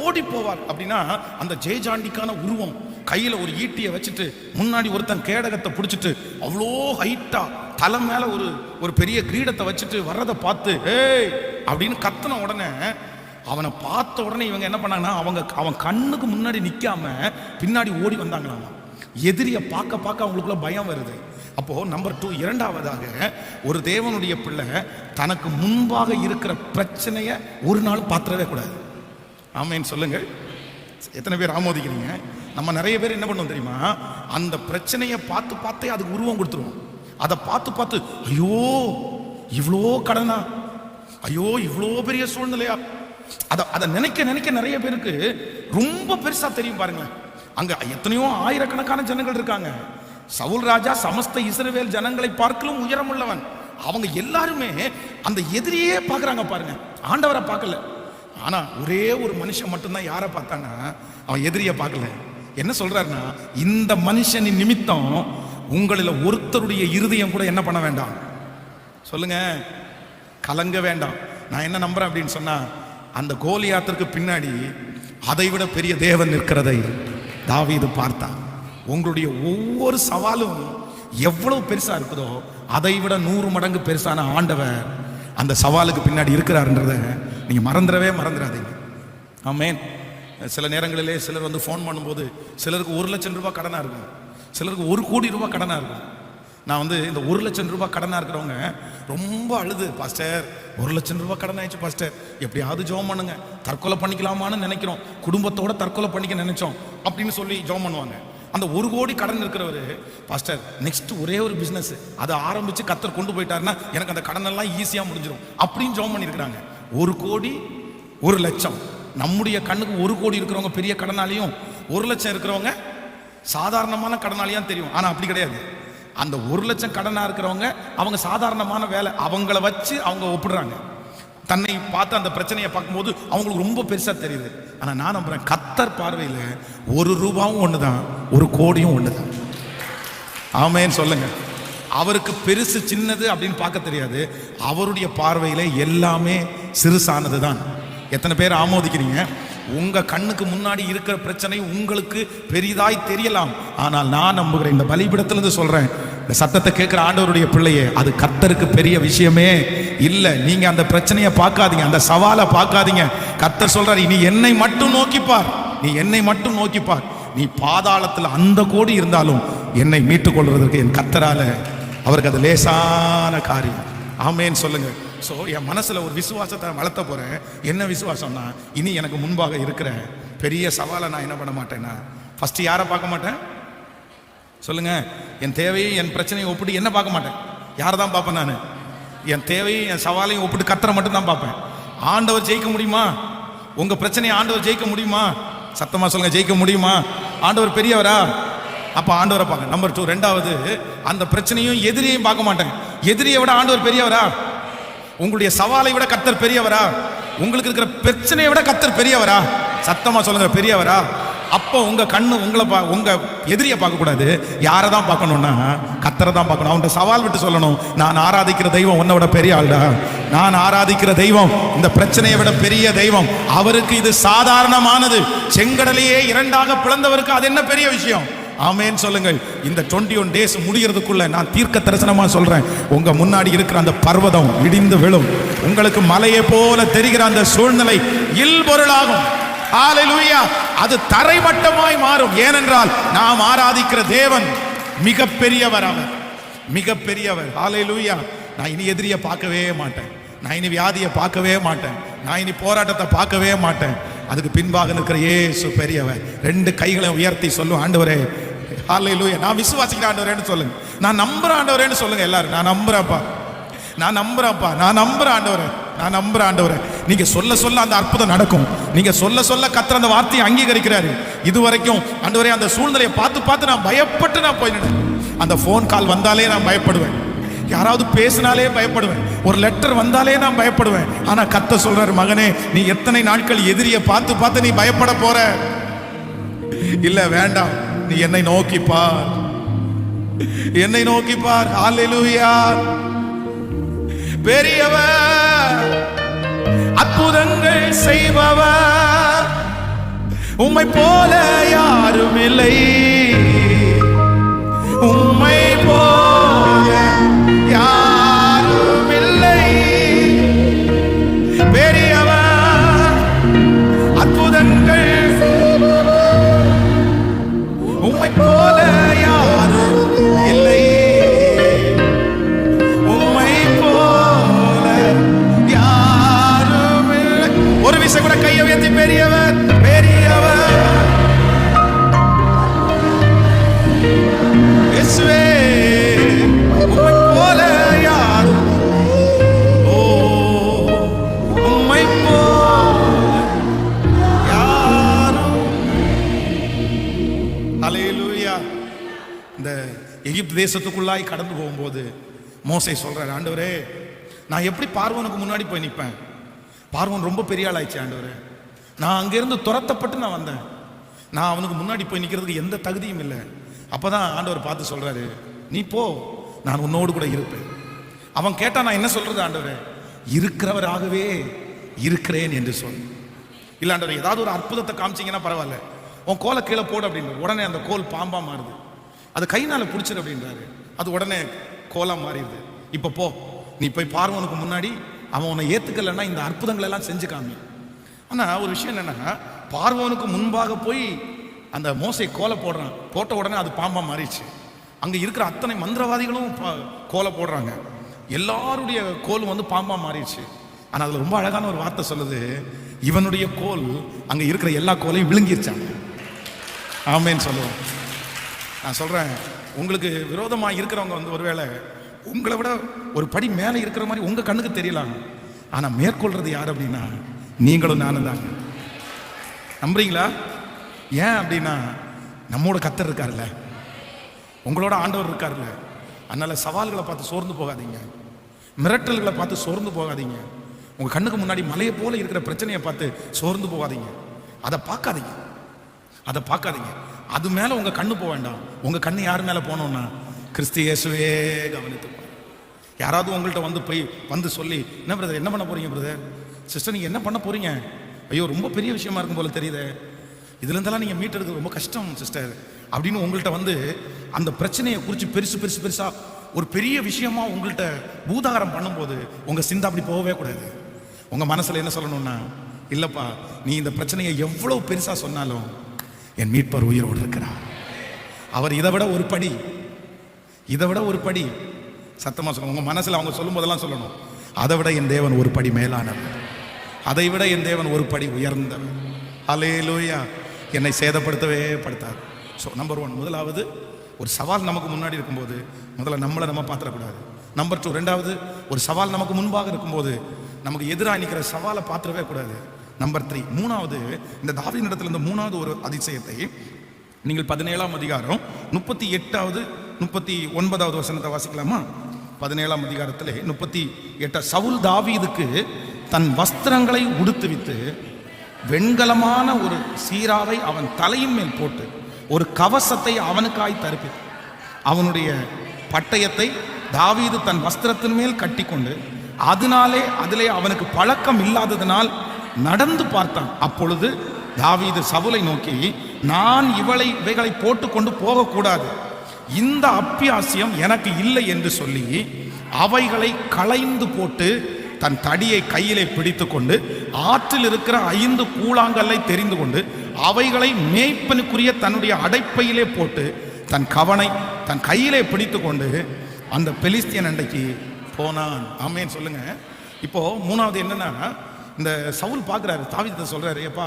A: ஓடி போவார். அப்படின்னா அந்த ஜெயஜாண்டிக்கான உருவம், கையில ஒரு ஈட்டியை வச்சுட்டு முன்னாடி ஒருத்தன் கேடகத்தை பிடிச்சிட்டு அவ்வளோ ஹைட்டா தலை மேல ஒரு பெரிய கிரீடத்தை வச்சுட்டு வர்றதை பார்த்து ஏய் அப்படின்னு கத்துன உடனே, அவனை பார்த்த உடனே இவங்க என்ன பண்ணாங்கன்னா, அவன் கண்ணுக்கு முன்னாடி நிக்காம பின்னாடி ஓடி வந்தாங்களாம். எதிரிய பார்க்க பார்க்க அவங்களுக்குள்ள பயம் வருது. அப்போ நம்பர் 2, இரண்டாவதாக ஒரு தேவனுடைய பிள்ளை தனக்கு முன்பாக இருக்கிற பிரச்சனையை ஒரு நாள் பார்த்துடவே கூடாது. ஆமேன்னு சொல்லுங்கள். எத்தனை பேர் ஆமோதிக்கிறீங்க? நம்ம நிறைய பேர் என்ன பண்ணுவோம் தெரியுமா, அந்த பிரச்சனையை பார்த்து பார்த்தே அதுக்கு உருவம் கொடுத்துருவோம். அதை பார்த்து பார்த்து ஐயோ இவ்வளோ கடனா, ஐயோ இவ்வளோ பெரிய சூழ்நிலையா, அதை நினைக்க நினைக்க நிறைய பேருக்கு ரொம்ப பெருசா தெரியும். பாருங்களேன், அங்க எத்தனையோ ஆயிரக்கணக்கான ஜனங்கள் இருக்காங்க. சவுல் ராஜா சமஸ்த இஸ்ரவேல் ஜனங்களை பார்க்கலும் உயரமுள்ளவன். அவங்க எல்லாருமே அந்த எதிரியே பார்க்கறாங்க பாருங்க, ஆண்டவரை பார்க்கல. ஆனா ஒரே ஒரு மனுஷன் மட்டும்தான் யாரை பார்த்தாங்க, அவன் எதிரியை பார்க்கல. என்ன சொல்றாருன்னா, இந்த மனுஷனின் நிமித்தம் உங்களில் ஒருத்தருடைய இருதயம் கூட என்ன பண்ண வேண்டாம், சொல்லுங்க, கலங்க வேண்டாம். நான் என்ன நம்புறேன் அப்படின்னு சொன்னா, அந்த கோலியாத்திற்கு பின்னாடி அதைவிட பெரிய தேவன் இருக்கிறதை தாவீது பார்த்தான். உங்களுடைய ஒவ்வொரு சவாலும் எவ்வளவு பெருசா இருக்குதோ அதைவிட 100 மடங்கு பெருசான ஆண்டவர் அந்த சவாலுக்கு பின்னாடி இருக்கிறாருன்றதை நீங்க மறந்துடாதீங்க. ஆமென். சில நேரங்களிலே சிலர் வந்து ஃபோன் பண்ணும்போது சிலருக்கு 1 லட்சம் ரூபாய் கடனா இருக்கும், சிலருக்கு 1 கோடி ரூபாய் கடனா இருக்கும். நான் வந்து இந்த 1 லட்சம் ரூபாய் கடனா இருக்கிறவங்க ரொம்ப அழுது, பாஸ்டர் 1 லட்சம் ரூபாய் கடன் ஆயிடுச்சு பாஸ்டர், எப்படியாவது ஜெபம் பண்ணுங்க, தற்கொலை பண்ணிக்கலாமான்னு நினைக்கிறோம், குடும்பத்தோட தற்கொலை பண்ணிக்க நினைச்சோம் அப்படின்னு சொல்லி ஜெபம் பண்ணுவாங்க. அந்த 1 கோடி கடன் இருக்கிறவர், பாஸ்டர் நெக்ஸ்ட் ஒரே ஒரு பிசினஸ் அதை ஆரம்பிச்சு கர்த்தர் கொண்டு போயிட்டாருன்னா எனக்கு அந்த கடன் எல்லாம் ஈஸியா முடிஞ்சிடும் அப்படின்னு ஜெபம் பண்ணியிருக்கிறாங்க. 1 கோடி 1 லட்சம், நம்முடைய கண்ணுக்கு 1 கோடி இருக்கிறவங்க பெரிய கடனாளியும் 1 லட்சம் இருக்கிறவங்க சாதாரணமான கடனாளியான்னு தெரியும். ஆனா அப்படி கிடையாது. அந்த 1 லட்சம் கடனா இருக்கிறவங்க அவங்க சாதாரணமான வேலை, அவங்கள வச்சு அவங்க ஒப்பிடுறாங்க. தன்னை பார்த்து அந்த பிரச்சனையை பார்க்கும்போது அவங்களுக்கு ரொம்ப பெருசா தெரியுது. ஆனா நான் நம்புறேன், கர்த்தர் பார்வையில 1 ரூபாயும் ஒண்ணுதான், 1 கோடியும் ஒண்ணுதான். ஆமென் சொல்லுங்க. அவருக்கு பெருசு சின்னது அப்படின்னு பார்க்க தெரியாது, அவருடைய பார்வையில எல்லாமே சிறுசானது தான். எத்தனை பேர் ஆமோதிக்கிறீங்க? உங்க கண்ணுக்கு முன்னாடி இருக்கிற பிரச்சனை உங்களுக்கு பெரிதாய் தெரியலாம், ஆனால் நான் நம்புகிறேன், இந்த பலிபீடத்திலிருந்து சொல்றேன், இந்த சத்தத்தை கேட்கிற ஆண்டவருடைய பிள்ளையே, அது கர்த்தருக்கு பெரிய விஷயமே இல்ல. நீங்க அந்த பிரச்சனையை பார்க்காதீங்க, அந்த சவாலை பார்க்காதீங்க. கர்த்தர் சொல்றாரு, நீ என்னை மட்டும் நோக்கிப்பார், நீ என்னை மட்டும் நோக்கிப்பார். நீ பாதாளத்தில் அந்த கோடி இருந்தாலும் என்னை மீட்டுக் கொள்வதற்கு என் கர்த்தரால அவருக்கு அது லேசான காரியம். ஆமேன்னு சொல்லுங்க. ஸோ என் மனசுல ஒரு விசுவாசத்தை வளர்த்த போறேன். என்ன விசுவாசம்னா, இனி எனக்கு முன்பாக இருக்கிற பெரிய சவாலை நான் என்ன பண்ண மாட்டேன்னா, ஃபர்ஸ்ட் யாரை பார்க்க மாட்டேன் சொல்லுங்க, என் தேவையை என் பிரச்சனையை ஒப்பிட்டு என்ன பார்க்க மாட்டேன், யாரை தான் பார்ப்பேன் நான், என் தேவையை என் சவாலையும் ஒப்பிட்டு கர்த்தரை மட்டும் தான் பார்ப்பேன். ஆண்டவர் ஜெயிக்க முடியுமா? உங்க பிரச்சனையை ஆண்டவர் ஜெயிக்க முடியுமா? சத்தமா சொல்லுங்க, ஜெயிக்க முடியுமா? ஆண்டவர் பெரியவரா? அப்ப ஆண்டவரை பார்க்க. நம்பர் 2, ரெண்டாவது, அந்த பிரச்சனையும் எதிரியையும் பார்க்க மாட்டேன். எதிரியை விட ஆண்டவர் பெரியவரா? உங்களுடைய சவாலை விட கர்த்தர் பெரியவரா? உங்களுக்கு இருக்கிற பிரச்சனையை விட கர்த்தர் பெரியவரா? சத்தமா சொல்லுங்க, பெரியவரா? அப்போ உங்க கண்ணு உங்க எதிரியை பார்க்க கூடாது, யாரை தான் பார்க்கணும்னா கர்த்தரை தான் பார்க்கணும். அவன் சவால் விட்டு சொல்லணும், நான் ஆராதிக்கிற தெய்வம் உன்னை விட பெரிய ஆள்டா, நான் ஆராதிக்கிற தெய்வம் இந்த பிரச்சனையை விட பெரிய தெய்வம், அவருக்கு இது சாதாரணமானது. செங்கடலையே 2ஆக பிளந்தவருக்கு அது என்ன பெரிய விஷயம்? ஆமென் சொல்லுங்கள். இந்த 21 டேஸ் முடிகிறதுக்குள்ள நான் தீர்க்க தரிசனமா சொல்றேன், உங்க முன்னாடி இருக்கிற அந்த பர்வதம் இடிந்து விழும். உங்களுக்கு மலையை போல தெரிகிற அந்த சூழ்நிலை இல்பொருளாகும். ஹல்லேலூயா. அது தரைமட்டமாய் மாறும். ஏனென்றால் நாம் ஆராதிக்கிற தேவன் மிகப்பெரியவர், அவர் மிகப்பெரியவர். ஹல்லேலூயா. நான் இனி எதிரியை பார்க்கவே மாட்டேன், நான் இனி வியாதியை பார்க்கவே மாட்டேன், நான் இனி போராட்டத்தை பார்க்கவே மாட்டேன். அதுக்கு பின்பாக இருக்கிற இயேசு பெரியவர். 2 கைகளை உயர்த்தி சொல்லும், ஆண்டவரே ஹல்லேலூயா, நான் விசுவாசிக்கிற ஆண்டவரேன்னு சொல்லுங்க, நான் நம்புற ஆண்டவரேன்னு சொல்லுங்க எல்லாரும். நான் நம்புறேன்ப்பா, நான் நம்புறேன்ப்பா, நான் நம்புறேன் ஆண்டவரே, நான் நம்புறேன் ஆண்டவரே. நீங்க சொல்ல சொல்ல அந்த அற்புதம் நடக்கும். நீங்க சொல்ல சொல்ல கர்த்தர் அந்த வார்த்தையை அங்கீகரிக்கிறாரு. இதுவரைக்கும் ஆண்டவரே அந்த சூழ்நிலையை பார்த்து பார்த்து நான் பயப்பட்டு நான் போயிட்டேன். அந்த ஃபோன் கால் வந்தாலே நான் பயப்படுவேன், யாராவது பேசினாலே பயப்படுவேன், ஒரு லெட்டர் வந்தாலே நான் பயப்படுவேன். ஆனா கர்த்தர் சொல்றாரு, மகனே நீ எத்தனை நாட்கள் எதிரியை பார்த்து பார்த்து நீ பயப்பட போற? இல்ல வேண்டாம், நீ என்னை நோக்கி பார், என்னை நோக்கி பார். ஹல்லேலூயா. பெரியவர், அற்புதங்கள் செய்பவர், உம்மை போல யாரும் இல்லை, உம்மை போல யாரும் இல்லை. பெரியவர் அற்புதங்கள் உம்மை போல யாரும் இல்லை, உம்மை போல யாரும் இல்லை. ஒரு விசை கூட கையை உயர்த்தி பெரியவர் பெரியவர் இயேசுவே உம்மை போல யாரும், ஓ உம்மை போல யாரும். ஹல்லேலூயா. இந்த எகிப்து தேசத்துக்குள்ளாய் கடந்து போகும்போது மோசே சொல்றார், ஆண்டவரே நான் எப்படி பார்வோனுக்கு முன்னாடி போய் நிற்பேன்? பார்வோன் ரொம்ப பெரிய ஆளாயிடுச்சு ஆண்டவரே. நான் அங்கிருந்து துரத்தப்பட்டு நான் வந்தேன். நான் அவனுக்கு முன்னாடி போய் நிற்கிறதுக்கு எந்த தகுதியும் இல்லை. அப்பதான் ஆண்டவர் பார்த்து சொல்றாரு, நீ போ, நான் உன்னோடு கூட இருப்பேன். அவன் கேட்டா நான் என்ன சொல்றது ஆண்டவரே? இருக்கிறவராகவே இருக்கிறேன் என்று சொல். இல்ல ஆண்டவரே, ஏதாவது ஒரு அற்புதத்தை காமிச்சிங்கன்னா பரவாயில்ல, உன் கோலை கீழே போடு அப்படின்னு. உடனே அந்த கோல் பாம்பா மாறுது. அது கைனால பிடிச்சிரு அப்படின்றாரு. அது உடனே கோலா மாறிடுது. இப்ப போ, நீ போய் பார்வோனுக்கு முன்னாடி அவன் உன்னை ஏத்துக்கலன்னா இந்த அற்புதங்கள் எல்லாம் செஞ்சு காமி. ஆனா ஒரு விஷயம் என்னன்னா, பார்வோனுக்கு முன்பாக போய் அந்த மோசை கோலை போடுறான். போட்ட உடனே அது பாம்பா மாறிடுச்சு. அங்க இருக்கிற அத்தனை மந்திரவாதிகளும் கோலை போடுறாங்க. எல்லாருடைய கோலும் வந்து பாம்பா மாறிடுச்சு. ஆனா அதுல ரொம்ப அழகான ஒரு வார்த்தை சொல்லுது, இவனுடைய கோல் அங்க இருக்கிற எல்லா கோலையும் விழுங்கிருச்சாங்க. ஆமேன்னு சொல்லுவோம். நான் சொல்றேன், உங்களுக்கு விரோதமா இருக்கிறவங்க வந்து ஒருவேளை உங்களை விட ஒரு படி மேலே இருக்கிற மாதிரி உங்க கண்ணுக்கு தெரியலாம். ஆனா மேற்கொள்றது யார் அப்படின்னா நீங்களும் நானும் தாங்க. நம்புறீங்களா? ஏன் அப்படின்னா நம்மோட கர்த்தர் இருக்காருல்ல, உங்களோட ஆண்டவர் இருக்காருல்ல. அதனால சவால்களை பார்த்து சோர்ந்து போகாதீங்க, மிரட்டல்களை பார்த்து சோர்ந்து போகாதீங்க. உங்க கண்ணுக்கு முன்னாடி மலையை போல இருக்கிற பிரச்சனையை பார்த்து சோர்ந்து போகாதீங்க. அதை பார்க்காதீங்க, அதை பார்க்காதீங்க. அது மேல உங்க கண்ணு போக வேண்டாம். உங்க கண்ணு யார் மேல போனோம்னா கிறிஸ்து இயேசுவே கவனித்து. யாராவது உங்கள்கிட்ட வந்து சொல்லி, என்ன பிரதர் என்ன பண்ண போறீங்க பிரதர், சிஸ்டர் நீங்க என்ன பண்ண போறீங்க, ஐயோ ரொம்ப பெரிய விஷயமா இருக்கும் போல தெரியுது, இதுல இருந்தெல்லாம் நீங்க மீட்டெடுக்க ரொம்ப கஷ்டம் சிஸ்டர் அப்படின்னு உங்கள்கிட்ட வந்து அந்த பிரச்சனையை குறித்து பெருசா ஒரு பெரிய விஷயமா உங்கள்கிட்ட பூதாகரம் பண்ணும்போது உங்க சிந்தை அப்படி போகவே கூடாது. உங்க மனசுல என்ன சொல்லணும்னா, இல்லப்பா நீ இந்த பிரச்சனையை எவ்வளவு பெருசா சொன்னாலும் என் மீட்பர் உயிரோடு இருக்கிறார். அவர் இதை விட ஒரு படி சத்தமா சொல்லணும். உங்க மனசுல அவங்க சொல்லும் போதெல்லாம் சொல்லணும், அதை விட என் தேவன் ஒரு படி மேலானவர், அதை விட என் தேவன் ஒரு படி உயர்ந்தவர். ஹல்லேலூயா. என்னை சேதப்படுத்தவே படுத்தார். ஸோ நம்பர் 1, முதலாவது ஒரு சவால் நமக்கு முன்னாடி இருக்கும்போது முதல்ல நம்மளை நம்ம பார்த்துடக்கூடாது. நம்பர் 2, ரெண்டாவது ஒரு சவால் நமக்கு முன்பாக இருக்கும்போது நமக்கு எதிராக நிற்கிற சவாலை பார்த்துடவே கூடாது. நம்பர் 3, மூணாவது இந்த தாவீதின் இடத்துல இந்த மூணாவது ஒரு அதிசயத்தை நீங்கள் 17ஆம் அதிகாரம் 38வது 39வது வசனத்தை வாசிக்கலாமா? 17ஆம் அதிகாரத்திலே 38. சவுல் தாவீதுக்கு தன் வஸ்திரங்களை உடுத்துவித்து வெண்கலமான ஒரு சீராவை அவன் தலையின் மேல் போட்டு ஒரு கவசத்தை அவனுக்காய் தரிப்பித்து அவனுடைய பட்டயத்தை தாவீது தன் வஸ்திரத்தின் மேல் கட்டி கொண்டு அதிலே அவனுக்கு பழக்கம் இல்லாததினால் நடந்து பார்த்தான். அப்பொழுது தாவீது சவுலை நோக்கி, நான் இவைகளை போட்டுக்கொண்டு போகக்கூடாது, இந்த அப்பியாசியம் எனக்கு இல்லை என்று சொல்லி அவைகளை களைந்து போட்டு தன் தடியை கையிலே பிடித்து கொண்டு ஆற்றில் இருக்கிற 5 கூழாங்கல்லை தெரிந்து கொண்டு அவைகளை மேய்ப்பனுக்குரிய தன்னுடைய அடைப்பையிலே போட்டு தன் கவனை தன் கையிலே பிடித்து கொண்டு அந்த பெலிஸ்தியன் அண்டைக்கு போனான். ஆமேன்னு சொல்லுங்க. இப்போ மூணாவது என்னன்னா, இந்த சவுல் பார்க்குறாரு, தாவீதை சொல்றாரு, ஏப்பா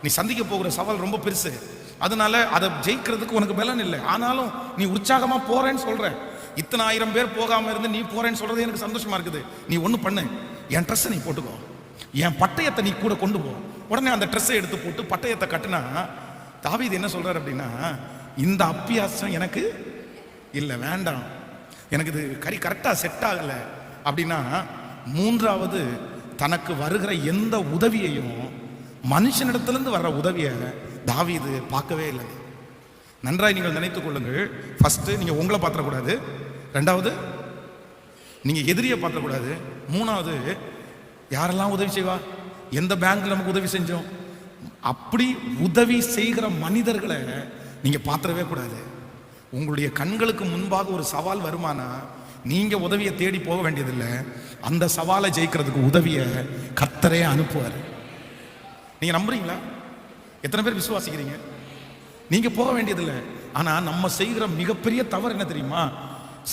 A: நீ சந்திக்க போகிற சவால் ரொம்ப பெருசு, அதனால அதை ஜெயிக்கிறதுக்கு உனக்கு பலன் இல்லை, ஆனாலும் நீ உற்சாகமா போறேன்னு சொல்ற, இத்தனை 1000 பேர் போகாம இருந்து நீ போறேன்னு சொல்றது எனக்கு சந்தோஷமா இருக்குது. நீ ஒண்ணு பண்ணு, என் ட்ரெஸ்ஸை நீ போட்டுக்கோ, என் பட்டயத்தை நீ கூட கொண்டு போ. உடனே அந்த ட்ரெஸ்ஸை எடுத்து போட்டு பட்டயத்தை கட்டுனா தாவீது என்ன சொல்றாரு அப்படின்னா, இந்த அப்பியாசம் எனக்கு இல்லை, வேண்டாம், எனக்கு இது கரெக்டாக செட் ஆகலை அப்படின்னா. மூன்றாவது, தனக்கு வருகிற எந்த உதவியையும் மனுஷனிடத்திலிருந்து வர்ற உதவியை தாவீது பார்க்கவே இல்லை. நன்றாய் நீங்கள் நினைத்துக் கொள்ளுங்கள். ஃபர்ஸ்ட் நீங்க உங்களை பார்த்துடக்கூடாது, ரெண்டாவது நீங்க எதிரியை பார்த்துடக்கூடாது, மூணாவது யாரெல்லாம் உதவி செய்வா, எந்த பேங்க்ல நமக்கு உதவி செஞ்சோம், அப்படி உதவி செய்கிற மனிதர்களை நீங்க பாத்திரவே கூடாது. உங்களுடைய கண்களுக்கு முன்பாக ஒரு சவால் வருமானா நீங்க உதவியை தேடி போக வேண்டியதில்லை. அந்த சவாலை ஜெயிக்கிறதுக்கு உதவியை கர்த்தரே அனுப்புவார். நீங்க நம்புறீங்களா? எத்தனை பேர் விசுவாசிக்கிறீங்க? நீங்க போக வேண்டியதில்லை. ஆனா நம்ம செய்கிற மிகப்பெரிய தவறு என்ன தெரியுமா?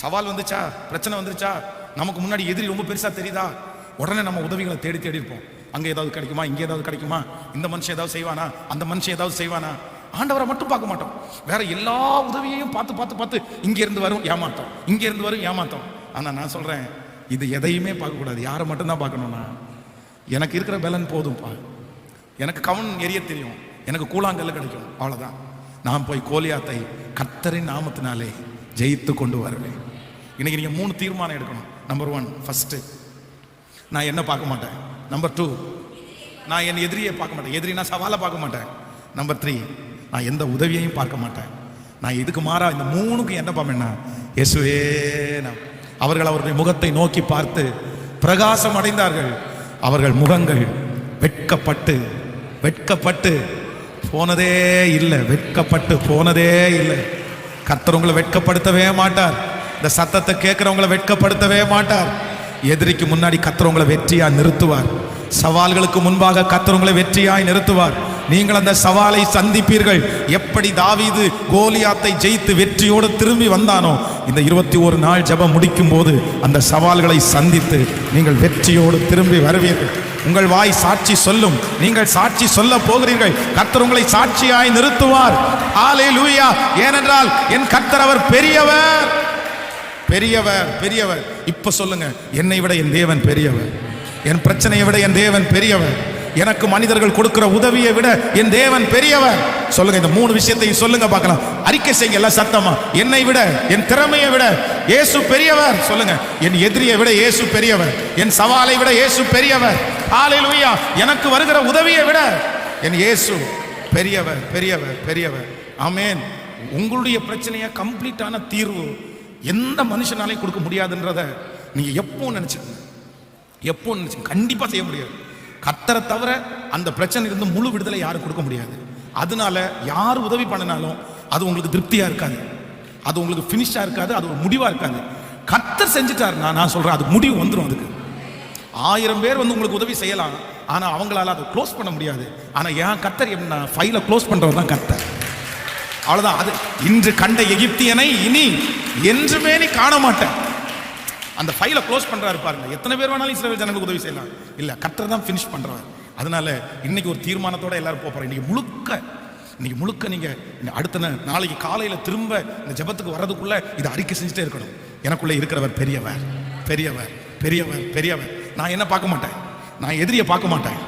A: சவால் வந்துச்சா, பிரச்சனை வந்துருச்சா, நமக்கு முன்னாடி எதிரி ரொம்ப பெருசா தெரியுதா, உடனே நம்ம உதவிகளை தேடி தேடி இருப்போம். அங்க ஏதாவது கிடைக்குமா, இங்க ஏதாவது கிடைக்குமா, இந்த மனுஷன் ஏதாவது செய்வானா, அந்த மனுஷன் ஏதாவது செய்வானா. ஆண்டவரை மட்டும் பார்க்க மாட்டோம். வேற எல்லா உதவியையும் பார்த்து பார்த்து பார்த்து இங்க இருந்து வரும் ஏமாத்தம், இங்க இருந்து வரும் ஏமாத்தம். ஆனா நான் சொல்றேன், இது எதையுமே பார்க்க கூடாது. யாரை மட்டும் தான் பார்க்கணும்னா, எனக்கு இருக்கிற பலன் போதும்பா, எனக்கு கவன் எரிய தெரியும், எனக்கு கூழாங்கல்ல கிடைக்கும், அவ்வளவுதான். நான் போய் கோலியாத்தை கர்த்தரின் நாமத்தினாலே ஜெயித்து கொண்டு வருவேன். இன்னைக்கு நீங்க 3 தீர்மானம் எடுக்கணும். நம்பர் 1, ஃபர்ஸ்ட், நான் என்ன பார்க்க மாட்டேன். நம்பர் 2, நான் என் எதிரியை பார்க்க மாட்டேன். எதிரினா சவாலை பார்க்க மாட்டேன். நம்பர் 3, நான் எந்த உதவியையும் பார்க்க மாட்டேன். நான் இதுக்கு மாறா இந்த 3க்கும் என்ன பார்ப்பேன்னா, இயேசுவே. அவர்கள் அவருடைய முகத்தை நோக்கி பார்த்து பிரகாசம் அடைந்தார்கள். அவர்கள் முகங்கள் வெட்கப்பட்டு வெட்கப்பட்டு போனதே இல்லை. வெட்கப்பட்டு போனதே இல்லை. கர்த்தர் உங்களை வெட்கப்படுத்தவே மாட்டார். இந்த சத்தத்தை கேட்கிறவங்களை வெட்கப்படுத்தவே மாட்டார். எதிரிக்கு முன்னாடி கர்த்தர் உங்களை வெற்றியா நிறுத்துவார். சவால்களுக்கு முன்பாக கர்த்தர் உங்களை வெற்றியாய் நிறுத்துவார். நீங்கள் அந்த சவாலை சந்திப்பீர்கள். எப்படி தாவீது கோலியாத்தை ஜெயித்து வெற்றியோடு திரும்பி வந்தானோ, இந்த 21 நாள் ஜெபம் முடிக்கும் போது அந்த சவால்களை சந்தித்து நீங்கள் வெற்றியோடு திரும்பி வருவீர்கள். உங்கள் வாய் சாட்சி சொல்லும். நீங்கள் சாட்சி சொல்ல போகிறீர்கள். கர்த்தர் உங்களை சாட்சியாய் நிறுத்துவார். ஹல்லேலூயா. ஏனென்றால் என் கர்த்தர் அவர் பெரியவர், பெரியவர், பெரியவர். இப்ப சொல்லுங்க, என்னை விட என் தேவன் பெரியவர். என் பிரச்சனையை விட என் தேவன் பெரியவர். எனக்கு மனிதர்கள் கொடுக்கிற உதவியை விட என் தேவன் பெரியவர். சொல்லுங்க, இந்த 3 விஷயத்தையும் சொல்லுங்க பார்க்கலாம். அறிக்கை செய்யுங்க எல்லாம் சத்தமா. என்னை விட, என் திறமையை விட இயேசு பெரியவர். சொல்லுங்க, என் எதிரியை விட இயேசு பெரியவர். என் சவாலை விட இயேசு பெரியவர். ஹல்லேலூயா. எனக்கு வருகிற உதவியை விட என் இயேசு பெரியவர், பெரியவர், பெரியவர். ஆமென். உங்களுடைய பிரச்சனையை கம்ப்ளீட்டான தீர்வு எந்த மனுஷனாலையும் கொடுக்க முடியாதுன்றத நீங்க எப்போ நினைச்சுக்கோங்க. எப்போ நினைச்சு கண்டிப்பா செய்ய முடியாது. கர்த்தரை தவிர அந்த பிரச்சனை இருந்து முழு விடுதலை யாரும் கொடுக்க முடியாது. அதனால யார் உதவி பண்ணினாலும் அது உங்களுக்கு திருப்தியா இருக்காது, அது உங்களுக்கு ஃபினிஷா இருக்காது, அது ஒரு முடிவா இருக்காது. கர்த்தர் செஞ்சுட்டாருன்னா நான் சொல்றேன், அது முடிவு வந்துடும். அதுக்கு 1000 பேர் வந்து உங்களுக்கு உதவி செய்யலாம், ஆனா அவங்களால அதை க்ளோஸ் பண்ண முடியாது. ஆனா ஏன் கர்த்தர் என்ன ஃபைலை க்ளோஸ் பண்றவர் தான் கர்த்தர். அவ்வளவுதான். அது இன்று கண்ட எகிப்தியனை இனி என்றுமே நீ காண மாட்டேன். அந்த ஃபைலை க்ளோஸ் பண்றாரு பாருங்க. எத்தனை பேர் வேணாலும் இஸ்ரவேல் ஜனங்களுக்கு உதவி செய்யலாம், இல்ல கர்த்தர் தான் ஃபினிஷ் பண்றாரு. அதனால இன்னைக்கு ஒரு தீர்மானத்தோட எல்லாரும் போறோம். இன்னைக்கு முழுக்க நீங்க அடுத்த நாளைக்கு காலையில திரும்ப இந்த ஜெபத்துக்கு வர்றதுக்குள்ள இதை அறிக்கை செஞ்சுட்டே இருக்கணும். எனக்குள்ள இருக்கிறவர் பெரியவர், பெரியவர், பெரியவர், பெரியவர். நான் என்ன பார்க்க மாட்டேன், நான் எதிரியை பார்க்க மாட்டேன்,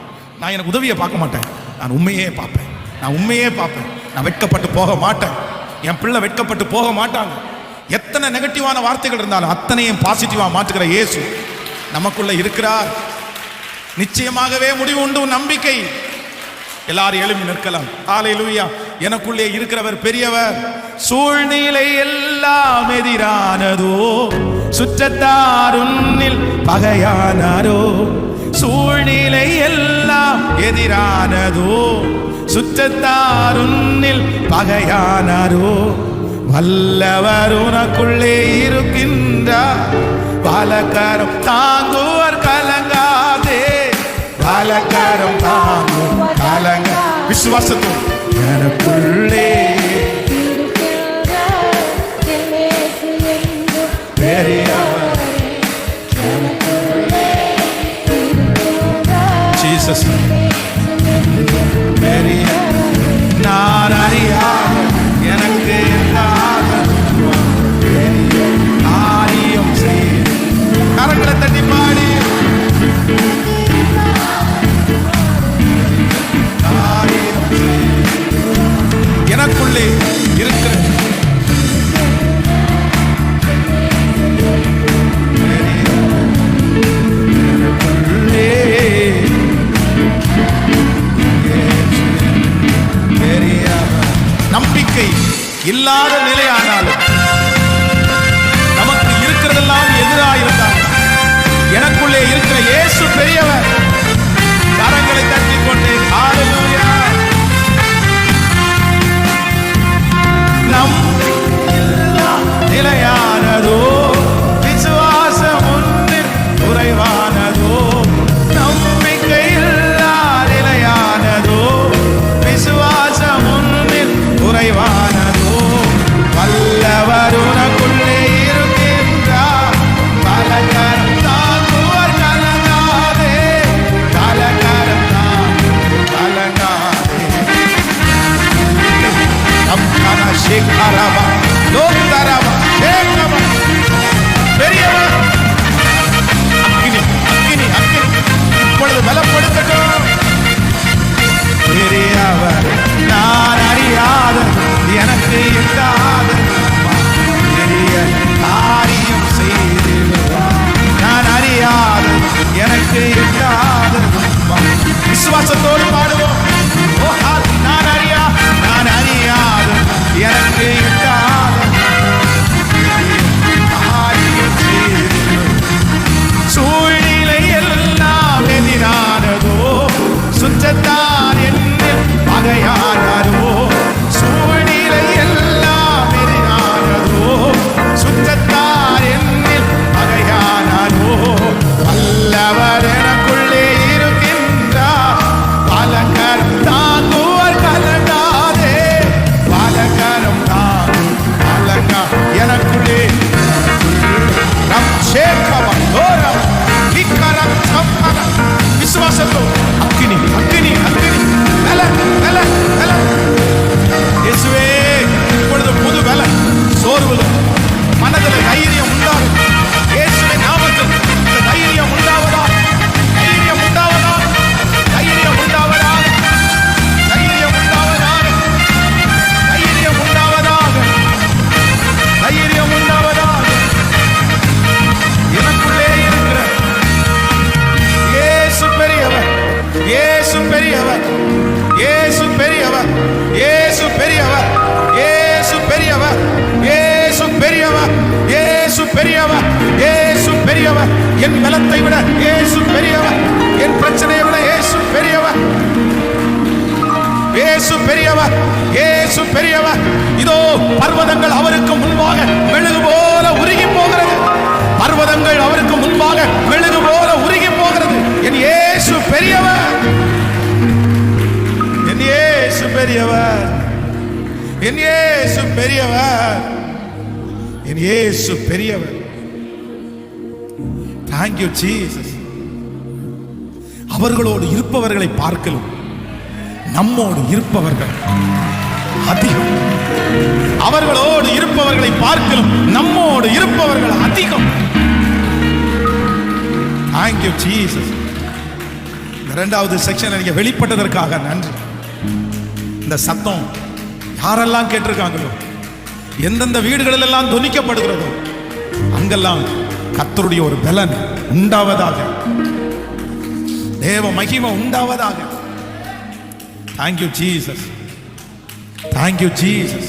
A: நான் எனக்கு உதவியை பார்க்க மாட்டேன், நான் உண்மையே பார்ப்பேன். நான் உண்மையே பார்ப்பேன். நான் வெட்கப்பட்டு போக மாட்டேன். என் பிள்ளை வெட்கப்பட்டு போக மாட்டாங்க. எத்தனை நெகட்டிவான வார்த்தைகள் இருந்தாலும் அத்தனையும் பாசிட்டிவா மாற்றுகிற இயேசு நமக்குள்ள இருக்கிறார். நிச்சயமாகவே முடிவு உண்டு நம்பிக்கை. எல்லாரும் எழுப்பி நிற்கலாம். ஹல்லேலூயா. எனக்குள்ளே இருக்கிறவர் பெரியவர். சூழ்நிலை எல்லாம் எதிரானதோ, சுற்றத்தார் உன்னில் பகையானாரோ. சூழ்நிலை எல்லாம் எதிரானதோ, சுற்றத்தார் உன்னில் பகையானாரோ. வல்லவர் உனக்குள்ளே இருக்கின்றார். பலகரம் தாங்குவர் கலங்காதே, பலகரம் தாங்கும் கலங்க. விசுவாசத்தோடு எனக்குள்ளே பெரியவர். ஜீசஸ் பெரிய. நான் அறியாத எனக்கு ஆரியம் செய்ய கரங்களை தட்டி பாடி எனக்குள்ளே இருக்கிற விசுவாசத்தோ அக்கினி அக்கினி அக்கினி பலன் பலன் பலன். இயேசுவே இப்பொழுது புது பலன், சோர்வுகளும் மனதில் தைரியம் உண்டாகும். இயேசுவின் நாமத்தில் இந்த தைரியம் உண்டாவதா, தைரியம் உண்டாவதா, தைரியம் உண்டாவதா, தைரியம் உண்டாவதாக, தைரியம் உண்டாவதாக, தைரியம் உண்டாவதாக. எனக்குள்ளே இருக்கிற இயேசு பெரியவர், இயேசு பெரியவர், இயேசு பெரியவர், இயேசு பெரியவர், இயேசு பெரியவர், இயேசு பெரியவர், இயேசு பெரியவர், இயேசு பெரியவர். என் பலத்தை விட இயேசு பெரியவர், என் பிரச்சனையை விட இயேசு பெரியவர், இயேசு பெரியவர், இயேசு பெரியவர். இதோ பர்வதங்கள் அவருக்கு முன்பாக மெழுகு போல உருகி போகிறது. பர்வதங்கள் அவருக்கு முன்பாக மெழுகு போல உருகி போகிறது. என் இயேசு பெரியவர், என் இயேசு பெரியவர், என் இயேசு பெரியவர், என் இயேசு பெரியவர். Thank you Jesus. அவர்களோடு இருப்பவர்களை பார்க்கலும் நம்மோடு இருப்பவர்கள் அதிகம். அவர்களோடு இருப்பவர்களை பார்க்கலும் நம்மோடு இருப்பவர்கள் அதிகம். Thank you Jesus. இரண்டாவது செக்ஷன் நீங்க வெளிப்பட்டதற்காக நன்றி. இந்த சத்தம் யாரெல்லாம் கேட்டிருக்காங்களோ, எந்தெந்த வீடுகளில் எல்லாம் துணிக்கப்படுகிறதோ அங்கெல்லாம் கர்த்தருடைய ஒரு பலன் உண்டாவதாக, தேவ மகிமை உண்டாவதாக. Thank you Jesus. Thank you Jesus.